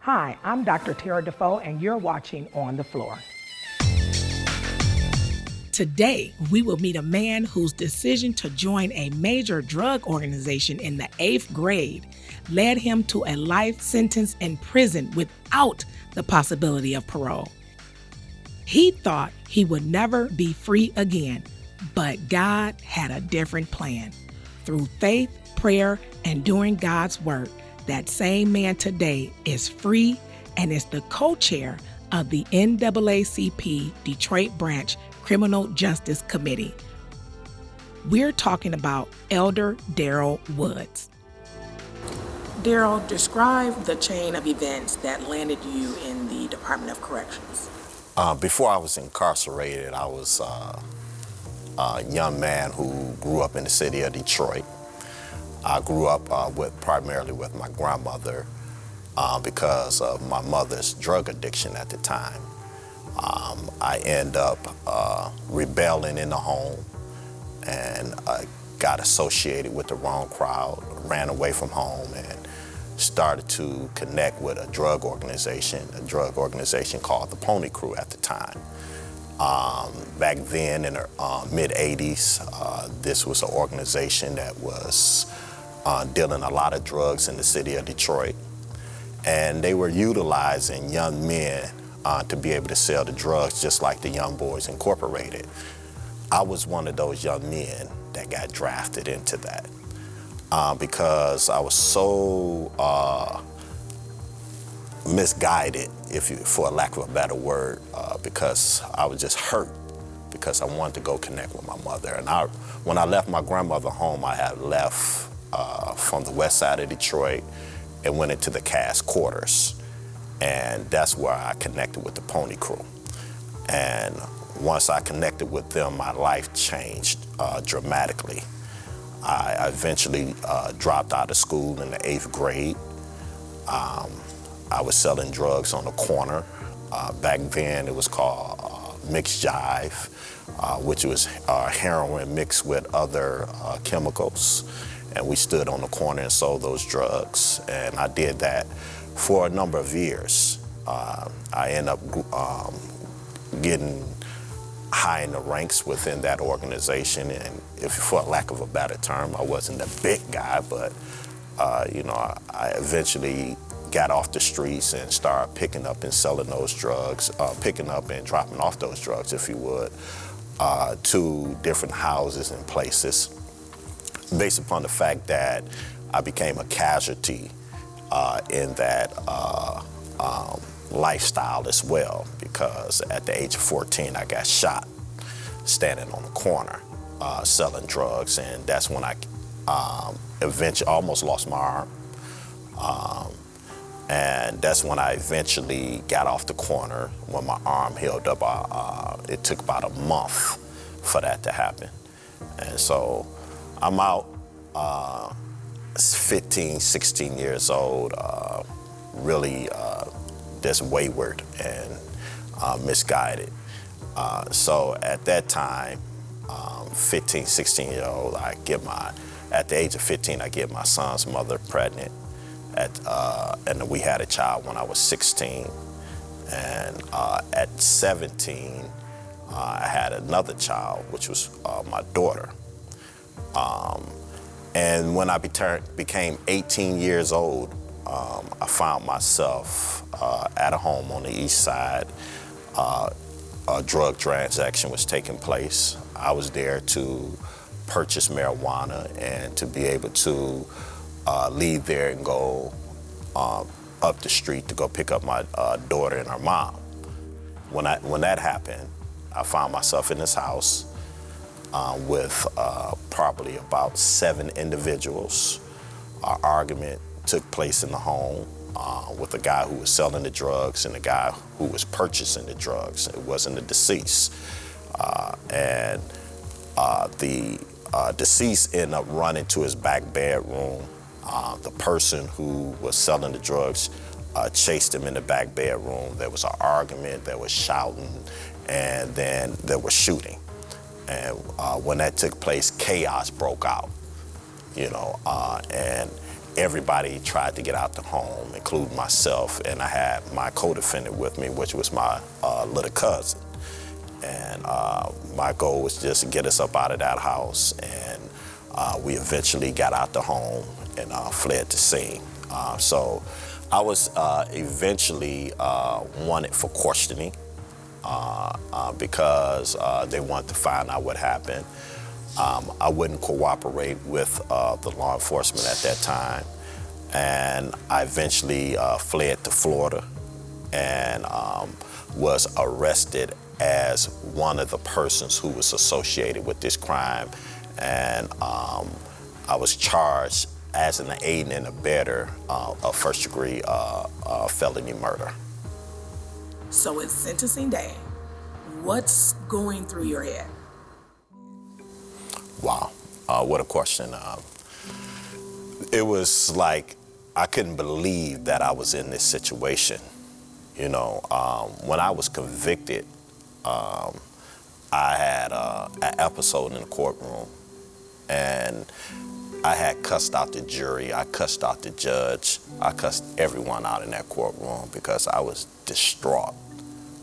Hi, I'm Dr. Terra DeFoe, and you're watching On the Floor. Today, we will meet a man whose decision to join a major drug organization in the 8th grade led him to a life sentence in prison without the possibility of parole. He thought he would never be free again, but God had a different plan. Through faith, prayer, and doing God's work, that same man today is free and is the co-chair of the NAACP Detroit Branch Criminal Justice Committee. We're talking about Elder Darryl Woods. Darryl, describe the chain of events that landed you in the Department of Corrections. Before I was incarcerated, I was a young man who grew up in the city of Detroit. I grew up primarily with my grandmother because of my mother's drug addiction at the time. I ended up rebelling in the home and got associated with the wrong crowd, ran away from home, and started to connect with a drug organization called the Pony Crew at the time. Back then in the mid-'80s, this was an organization that was dealing a lot of drugs in the city of Detroit. And they were utilizing young men to be able to sell the drugs just like the Young Boys Incorporated. I was one of those young men that got drafted into that because I was so misguided, for a lack of a better word, because I was just hurt because I wanted to go connect with my mother. And when I left my grandmother home, I had left from the west side of Detroit and went into the Cass quarters. And that's where I connected with the Pony Crew. And once I connected with them, my life changed dramatically. I eventually dropped out of school in the 8th grade. I was selling drugs on the corner. Back then it was called mixed jive, which was heroin mixed with other chemicals. And we stood on the corner and sold those drugs. And I did that for a number of years. I ended up getting high in the ranks within that organization. And for lack of a better term, I wasn't a big guy, but I eventually got off the streets and started picking up and selling those drugs, picking up and dropping off those drugs, if you would, to different houses and places, based upon the fact that I became a casualty in that lifestyle as well, because at the age of 14, I got shot standing on the corner selling drugs, and that's when I eventually almost lost my arm. And that's when I eventually got off the corner when my arm healed up. It took about a month for that to happen. And so I'm out 15, 16 years old, really just wayward and misguided. So at that time, 15, 16 year old, at the age of 15, I get my son's mother pregnant. And we had a child when I was 16. And at 17, I had another child, which was my daughter. And when I became 18 years old, I found myself at a home on the east side. A drug transaction was taking place. I was there to purchase marijuana and to be able to leave there and go up the street to go pick up my daughter and her mom. When that happened, I found myself in this house with probably about 7 individuals. Our argument took place in the home with the guy who was selling the drugs and the guy who was purchasing the drugs. It wasn't the deceased. And the deceased ended up running to his back bedroom. The person who was selling the drugs chased him in the back bedroom. There was an argument, there was shouting, and then there was shooting. And when that took place, chaos broke out, and everybody tried to get out the home, including myself, and I had my co-defendant with me, which was my little cousin. And my goal was just to get us up out of that house, and we eventually got out the home and fled the scene. So I was eventually wanted for questioning because they wanted to find out what happened. I wouldn't cooperate with the law enforcement at that time, and I eventually fled to Florida and was arrested as one of the persons who was associated with this crime, and I was charged as an aiding and abettor of first-degree felony murder. So it's sentencing day. What's going through your head? Wow, what a question. It was like I couldn't believe that I was in this situation. You know, when I was convicted, I had an episode in the courtroom, and I had cussed out the jury, I cussed out the judge, I cussed everyone out in that courtroom because I was distraught.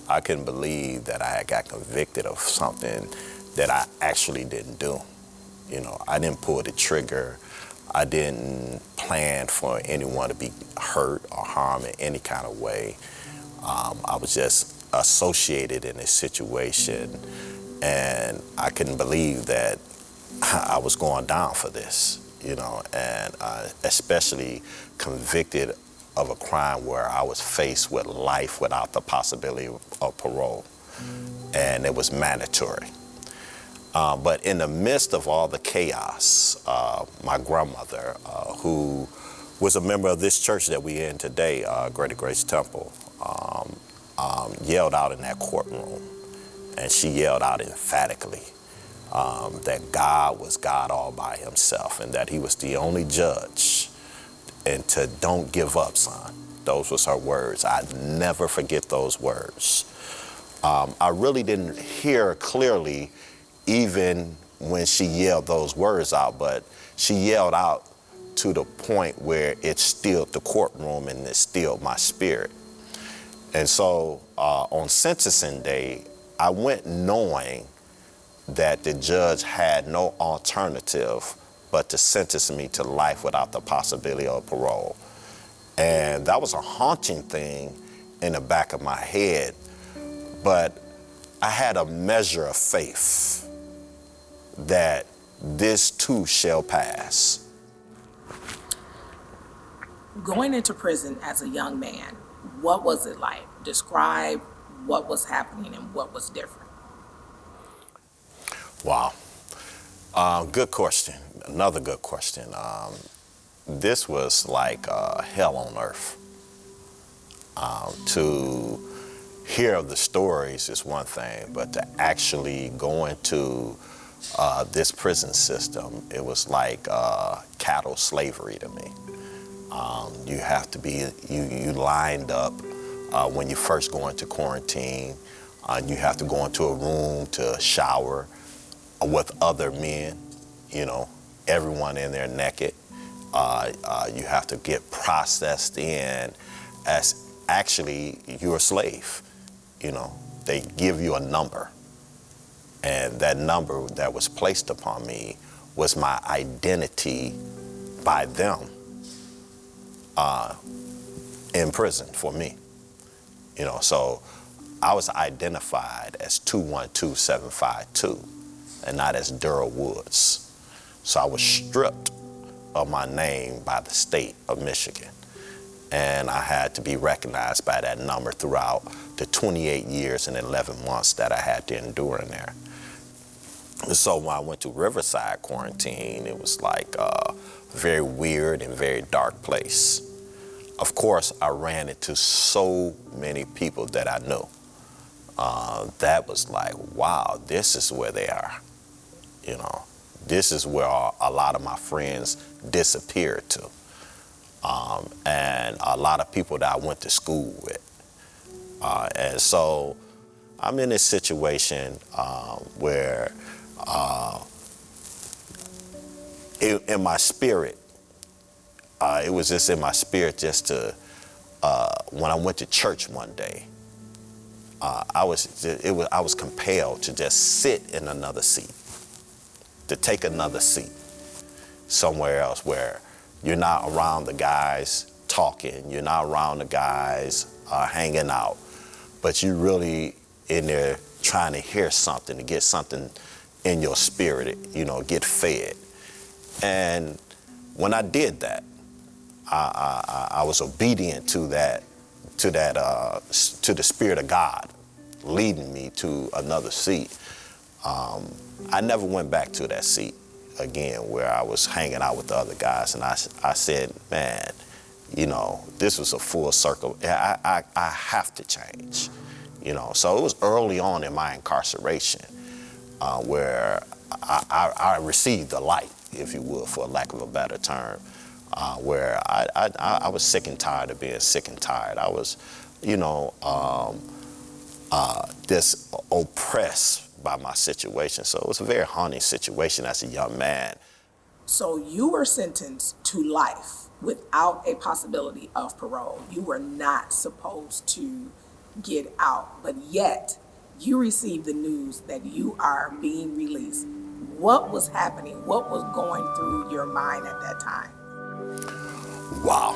I couldn't believe that I had got convicted of something that I actually didn't do. You know, I didn't pull the trigger. I didn't plan for anyone to be hurt or harmed in any kind of way. I was just associated in this situation, and I couldn't believe that I was going down for this, you know, and especially convicted of a crime where I was faced with life without the possibility of parole, and it was mandatory. But in the midst of all the chaos, my grandmother, who was a member of this church that we're in today, Greater Grace Temple, yelled out in that courtroom, and she yelled out emphatically that God was God all by himself, and that he was the only judge, and to don't give up, son. Those was her words. I'd never forget those words. I really didn't hear clearly even when she yelled those words out, but she yelled out to the point where it stilled the courtroom and it stilled my spirit. And so on sentencing day, I went knowing that the judge had no alternative but to sentence me to life without the possibility of parole. And that was a haunting thing in the back of my head, but I had a measure of faith that this too shall pass. Going into prison as a young man, what was it like? Describe what was happening and what was different. Wow. Good question. Another good question. This was like hell on earth. To hear of the stories is one thing, but to actually go into this prison system, it was like cattle slavery to me. You have to be, you lined up when you first go into quarantine. You have to go into a room to shower with other men, you know, everyone in there naked. You have to get processed in as actually you're a slave. You know, they give you a number, and that number that was placed upon me was my identity by them in prison for me. You know, so I was identified as 212752 and not as Darryl Woods. So I was stripped of my name by the state of Michigan, and I had to be recognized by that number throughout the 28 years and 11 months that I had to endure in there. So when I went to Riverside quarantine, it was like a very weird and very dark place. Of course, I ran into so many people that I knew. That was like, wow, this is where they are. You know, this is where a lot of my friends disappeared to. And a lot of people that I went to school with. And so I'm in this situation where in my spirit, it was just in my spirit just to, when I went to church one day, I was compelled to just sit in another seat, to take another seat somewhere else where you're not around the guys talking, you're not around the guys hanging out, but you really in there trying to hear something, to get something in your spirit, get fed. And when I did that, I was obedient to the Spirit of God leading me to another seat. I never went back to that seat again where I was hanging out with the other guys, and I said, man, this was a full circle. I have to change, So it was early on in my incarceration where I received the light, if you will, for lack of a better term, where I was sick and tired of being sick and tired. I was, just oppressed by my situation. So it was a very haunting situation as a young man. So you were sentenced to life without a possibility of parole. You were not supposed to get out, but yet you received the news that you are being released. What was happening? What was going through your mind at that time? Wow.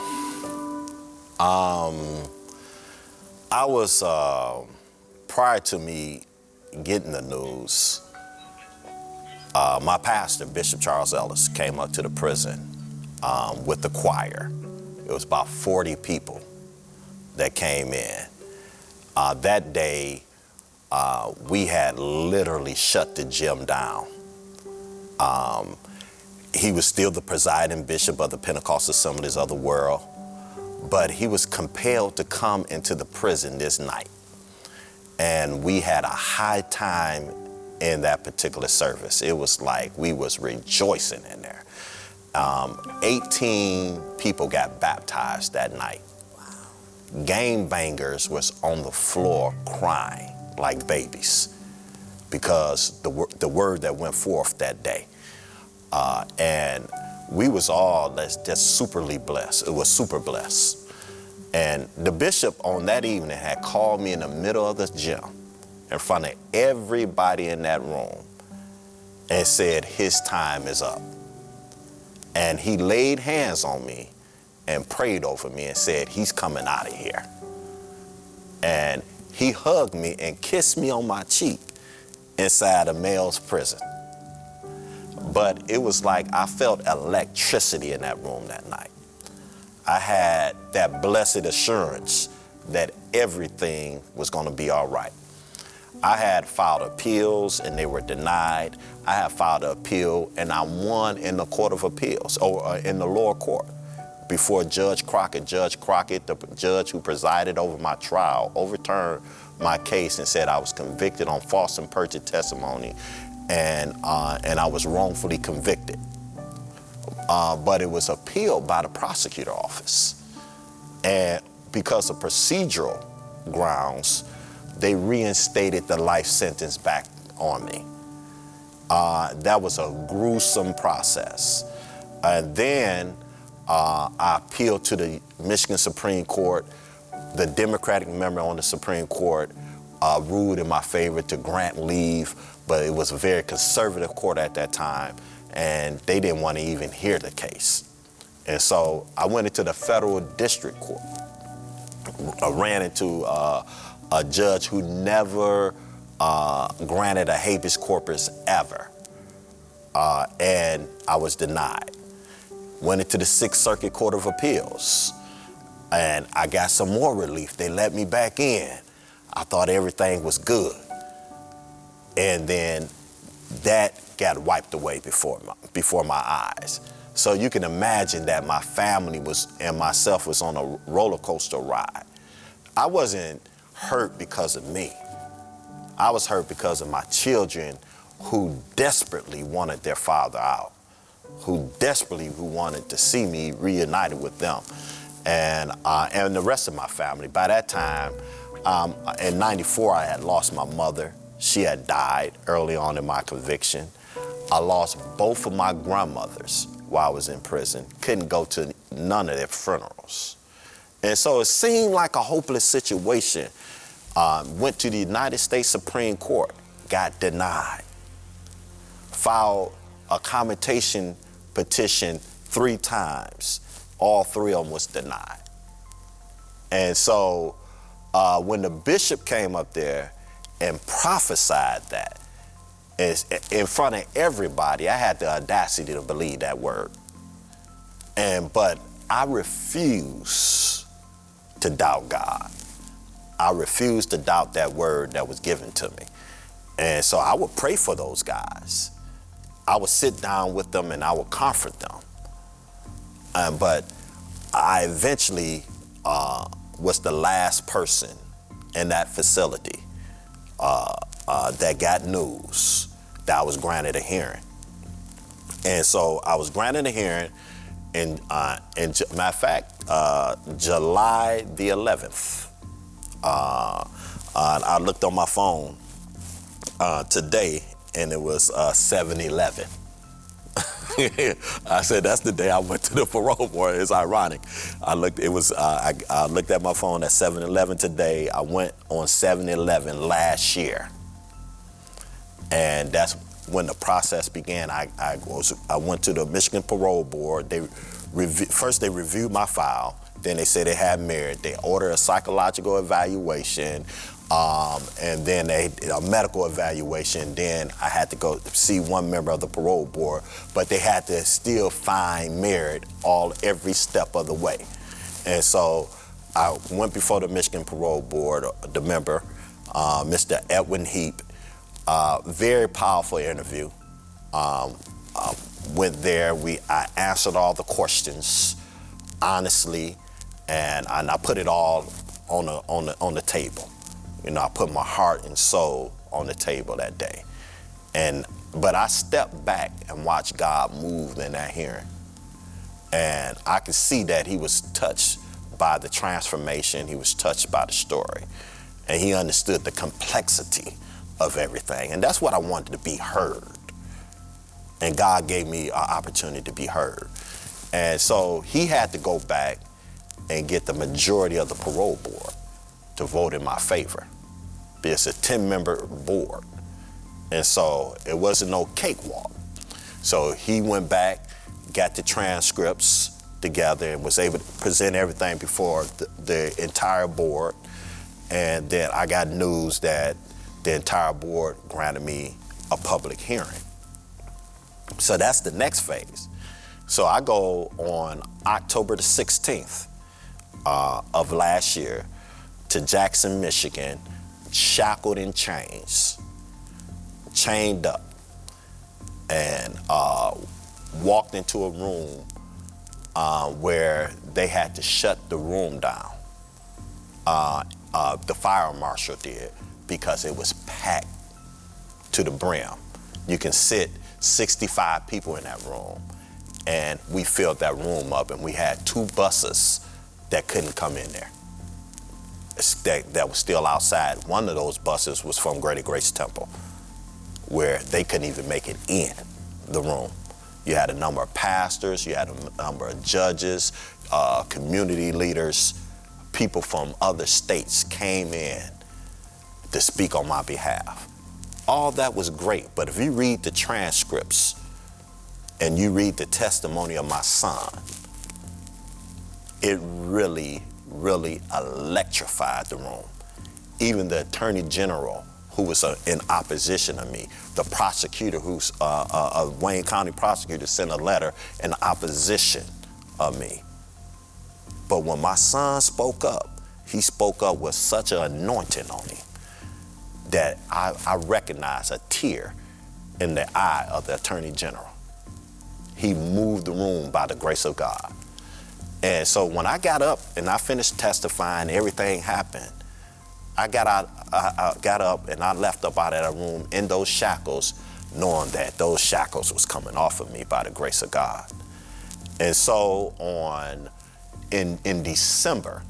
I was, prior to me getting the news, my pastor, Bishop Charles Ellis, came up to the prison with the choir. It was about 40 people that came in. That day, we had literally shut the gym down. He was still the presiding bishop of the Pentecostal Assemblies of the World, but he was compelled to come into the prison this night. And we had a high time in that particular service. It was like we was rejoicing in there. 18 people got baptized that night. Wow. Gangbangers was on the floor crying like babies because the word that went forth that day. And we was all just superly blessed. It was super blessed. And the bishop on that evening had called me in the middle of the gym in front of everybody in that room and said his time is up. And he laid hands on me and prayed over me and said, he's coming out of here. And he hugged me and kissed me on my cheek inside a male's prison. But it was like I felt electricity in that room that night. I had that blessed assurance that everything was going to be all right. I had filed appeals and they were denied. I had filed an appeal and I won in the Court of Appeals, or in the lower court, before Judge Crockett. Judge Crockett, the judge who presided over my trial, overturned my case and said I was convicted on false and perjured testimony, and I was wrongfully convicted. But it was appealed by the prosecutor office. And because of procedural grounds, they reinstated the life sentence back on me. That was a gruesome process. And then I appealed to the Michigan Supreme Court. The Democratic member on the Supreme Court ruled in my favor to grant leave, but it was a very conservative court at that time, and they didn't want to even hear the case. And so I went into the federal district court. I ran into a judge who never granted a habeas corpus ever, and I was denied. Went into the Sixth Circuit Court of Appeals, and I got some more relief. They let me back in. I thought everything was good. And then that got wiped away before my eyes. So you can imagine that my family and myself was on a roller coaster ride. I wasn't hurt because of me. I was hurt because of my children who desperately wanted their father out, who wanted to see me reunited with them, and the rest of my family. By that time, in '94, I had lost my mother. She had died early on in my conviction. I lost both of my grandmothers while I was in prison. Couldn't go to none of their funerals. And so it seemed like a hopeless situation. Went to the United States Supreme Court, got denied. Filed a commutation petition 3 times. All 3 of them was denied. And so when the bishop came up there and prophesied that in front of everybody, I had the audacity to believe that word. But I refuse to doubt God. I refuse to doubt that word that was given to me. And so I would pray for those guys. I would sit down with them and I would comfort them. But I eventually was the last person in that facility that got news that I was granted a hearing. And so I was granted a hearing, and matter of fact, July the 11th. I looked on my phone today, and it was 7/11. I said, that's the day I went to the parole board. It's ironic. I looked at my phone at 7/11 today. I went on 7/11 last year. And that's when the process began. I went to the Michigan Parole Board. First they reviewed my file. Then they said they had merit. They ordered a psychological evaluation, and then a medical evaluation. Then I had to go see one member of the parole board, but they had to still find merit every step of the way. And so I went before the Michigan Parole Board, the member, Mr. Edwin Heap. Very powerful interview. Went there. I answered all the questions honestly, and I put it all on the table. You know, I put my heart and soul on the table that day. But I stepped back and watched God move in that hearing. And I could see that he was touched by the transformation. He was touched by the story. And he understood the complexity of everything. And that's what I wanted, to be heard. And God gave me an opportunity to be heard. And so he had to go back and get the majority of the parole board to vote in my favor. It's a 10-member board. And so it wasn't no cakewalk. So he went back, got the transcripts together, and was able to present everything before the entire board. And then I got news that the entire board granted me a public hearing. So that's the next phase. So I go on October the 16th of last year to Jackson, Michigan, shackled in chains, chained up, and walked into a room where they had to shut the room down. The fire marshal did, because it was packed to the brim. You can sit 65 people in that room. And we filled that room up, and we had 2 buses that couldn't come in there, that was still outside. One of those buses was from Greater Grace Temple, where they couldn't even make it in the room. You had a number of pastors, you had a number of judges, community leaders, people from other states came in to speak on my behalf. All that was great, but if you read the transcripts and you read the testimony of my son, it really, really electrified the room. Even the Attorney General, who was in opposition to me, the prosecutor, who's a Wayne County prosecutor, sent a letter in opposition of me. But when my son spoke up, he spoke up with such an anointing on him that I recognized a tear in the eye of the Attorney General. He moved the room by the grace of God. And so when I got up and I finished testifying, everything happened, I got up and I left up out of that room in those shackles, knowing that those shackles was coming off of me by the grace of God. And so in December,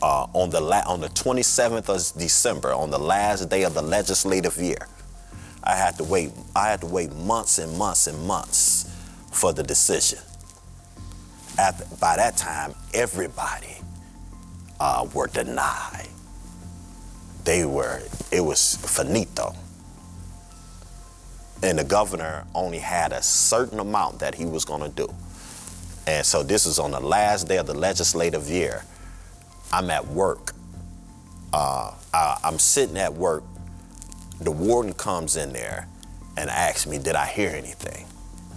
on the 27th of December, on the last day of the legislative year, I had to wait months and months and months for the decision. by that time, everybody were denied. It was finito. And the governor only had a certain amount that he was going to do. And so this is on the last day of the legislative year. I'm at work. I'm sitting at work. The warden comes in there and asks me, did I hear anything?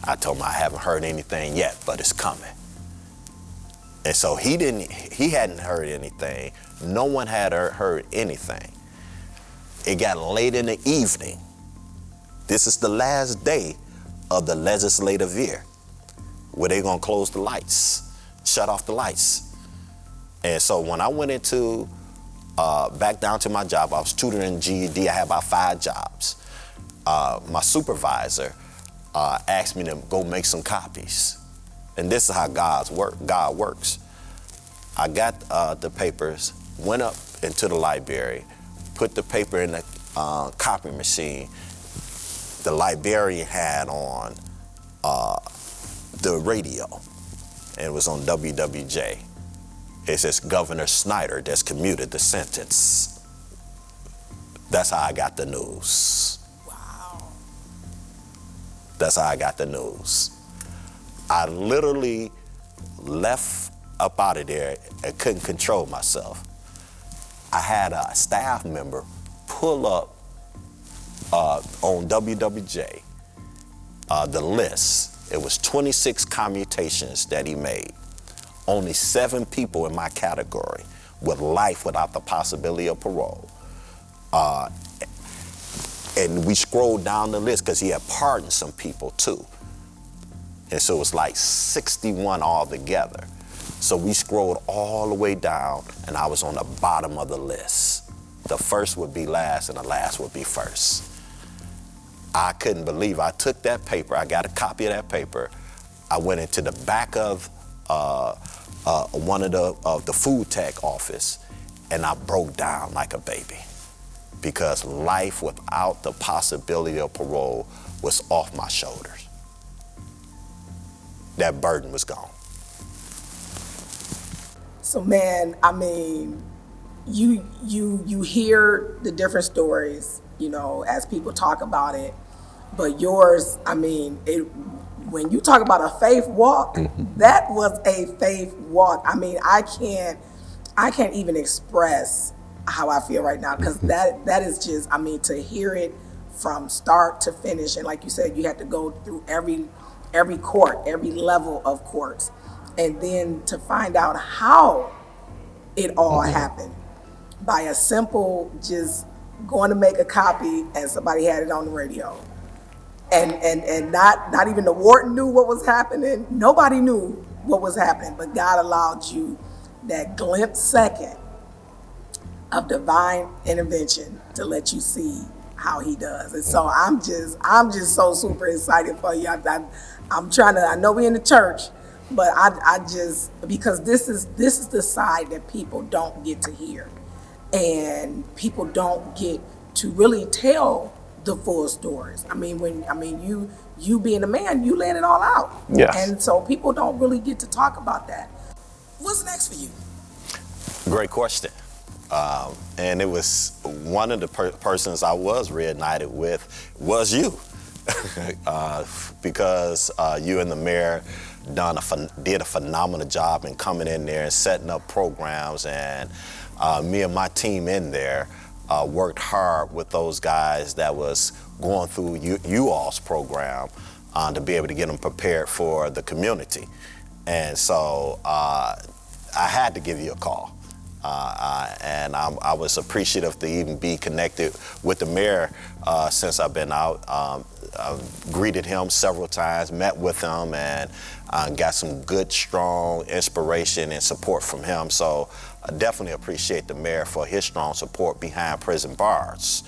I told him I haven't heard anything yet, but it's coming. And so he hadn't heard anything. No one had heard anything. It got late in the evening. This is the last day of the legislative year where they're gonna close the lights, shut off the lights. And so when I went into, back down to my job, I was tutoring GED, I had about 5 jobs. My supervisor asked me to go make some copies. And this is how God works. I got the papers, went up into the library, put the paper in the copy machine. The librarian had on the radio, and it was on WWJ. It says Governor Snyder just commuted the sentence. That's how I got the news. Wow. That's how I got the news. I literally left up out of there and couldn't control myself. I had a staff member pull up on WWJ the list. It was 26 commutations that he made. Only 7 people in my category with life without the possibility of parole. And we scrolled down the list because he had pardoned some people too. And so it was like 61 altogether. So we scrolled all the way down and I was on the bottom of the list. The first would be last and the last would be first. I couldn't believe I took that paper. I got a copy of that paper. I went into the back of one of the food tech office and I broke down like a baby because life without the possibility of parole was off my shoulders. That burden was gone. So man, I mean, you hear the different stories, you know, as people talk about it, but yours, I mean, when you talk about a faith walk, that was a faith walk. I mean, I can't even express how I feel right now because that is just, I mean, to hear it from start to finish, and like you said, you had to go through every court, every level of courts, and then to find out how it all happened by a simple just going to make a copy and somebody had it on the radio. And not even the warden knew what was happening. Nobody knew what was happening, but God allowed you that glimpse second of divine intervention to let you see how he does. And so I'm just so super excited for you. I'm trying to, I know we're in the church, but I just, because this is the side that people don't get to hear. And people don't get to really tell the full stories. I mean, you being a man, you let it all out. Yes. And so people don't really get to talk about that. What's next for you? Great question. And it was one of the persons I was reunited with was you. Because you and the mayor did a phenomenal job in coming in there and setting up programs, and me and my team in there worked hard with those guys that was going through you all's program to be able to get them prepared for the community. And so I had to give you a call. And I was appreciative to even be connected with the mayor since I've been out. I've greeted him several times, met with him, and got some good, strong inspiration and support from him. So I definitely appreciate the mayor for his strong support behind prison bars.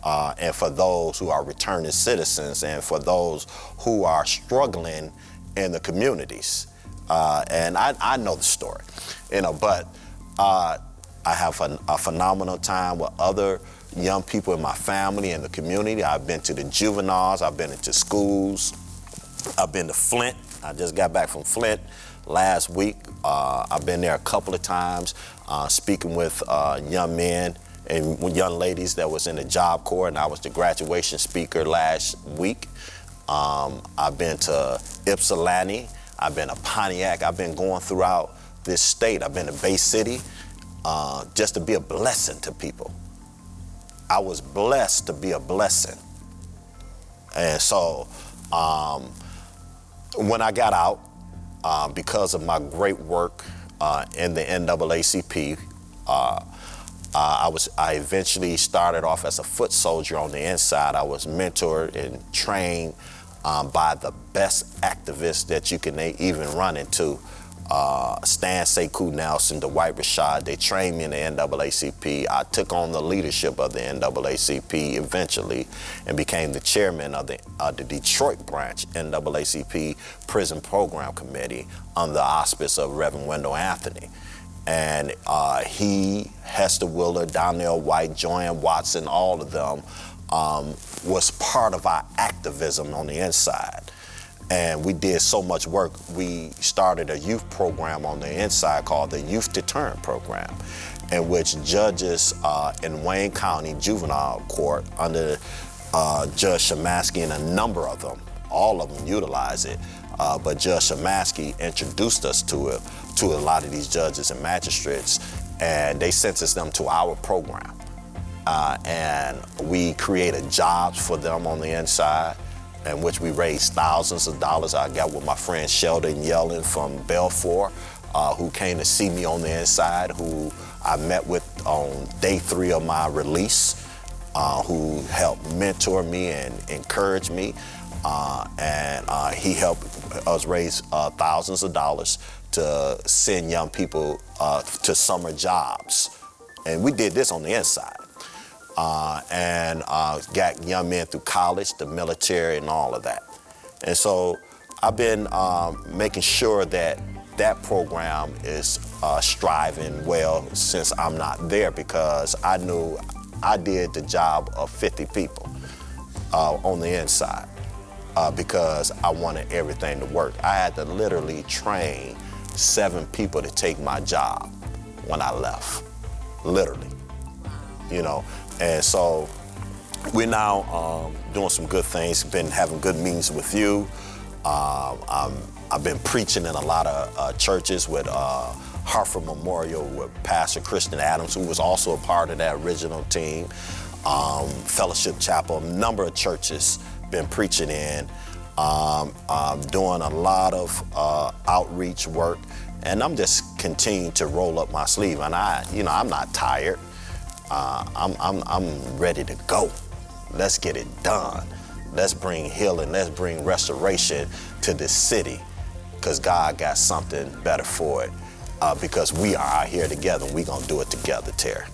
And for those who are returning citizens and for those who are struggling in the communities. And I know the story, but I have a phenomenal time with other young people in my family and the community. I've been to the juveniles, I've been into schools, I've been to Flint. I just got back from Flint last week. I've been there a couple of times, speaking with young men and young ladies that was in the Job Corps, and I was the graduation speaker last week. I've been to Ypsilanti, I've been to Pontiac, I've been going throughout this state. I've been to Bay City, just to be a blessing to people. I was blessed to be a blessing. And so when I got out, because of my great work in the NAACP, I eventually started off as a foot soldier on the inside. I was mentored and trained by the best activists that you can even run into. Stan Sekou Nelson, Dwight Rashad, they trained me in the NAACP. I took on the leadership of the NAACP eventually and became the chairman of the Detroit branch NAACP Prison Program Committee under the auspice of Reverend Wendell Anthony. And he, Hester Wheeler, Donnell White, Joanne Watson, all of them was part of our activism on the inside. And we did so much work. We started a youth program on the inside called the Youth Deterrent Program, in which judges in Wayne County Juvenile Court under Judge Shemansky, and a number of them, all of them utilize it, but Judge Shemansky introduced us to it, to a lot of these judges and magistrates, and they sentenced them to our program. And we created jobs for them on the inside, in which we raised thousands of dollars. I got with my friend Sheldon Yellen from Belfort, who came to see me on the inside, who I met with on day 3 of my release, who helped mentor me and encourage me. And he helped us raise thousands of dollars to send young people to summer jobs. And we did this on the inside. And got young men through college, the military, and all of that. And so I've been making sure that that program is striving well since I'm not there, because I knew I did the job of 50 people on the inside because I wanted everything to work. I had to literally train 7 people to take my job when I left, literally, you know. And so we're now doing some good things, been having good meetings with you. I've been preaching in a lot of churches with Hartford Memorial with Pastor Christian Adams, who was also a part of that original team. Fellowship Chapel, a number of churches been preaching in, doing a lot of outreach work, and I'm just continuing to roll up my sleeve. And I'm not tired. I'm ready to go. Let's get it done. Let's bring healing, let's bring restoration to this city, because God got something better for it, because we are out here together, and we're gonna do it together, Terry.